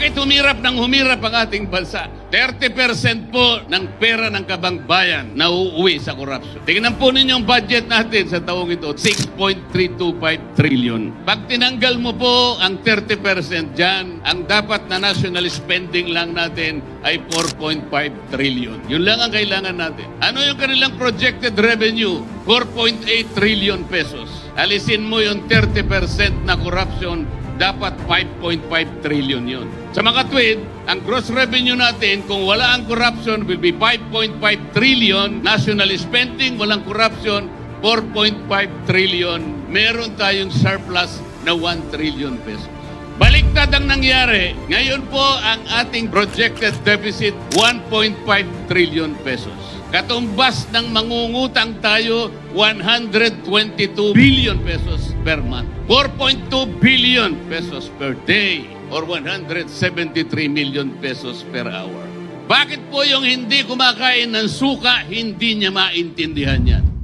Bakit humirap ang ating bansa? 30% po ng pera ng kabangbayan na uuwi sa korupsyon. Tingnan po ninyo ang budget natin sa taong ito, 6.325 trillion. Pag tinanggal mo po ang 30% dyan, ang dapat na national spending lang natin ay 4.5 trillion. Yun lang ang kailangan natin. Ano yung kanilang projected revenue? 4.8 trillion pesos. Alisin mo yung 30% na corruption, dapat 5.5 trillion yun. Sa mga tweet, ang gross revenue natin, kung wala ang corruption, will be 5.5 trillion. National spending, walang corruption, 4.5 trillion. Meron tayong surplus na 1 trillion pesos. Baliktad ang nangyari. Ngayon po, ang ating projected deficit, 1.5 trillion pesos. Katumbas ng mangungutang tayo, 122 billion pesos per month. 4.2 billion pesos per day or 173 million pesos per hour. Bakit po yung hindi kumakain ng suka, hindi niya maintindihan yan?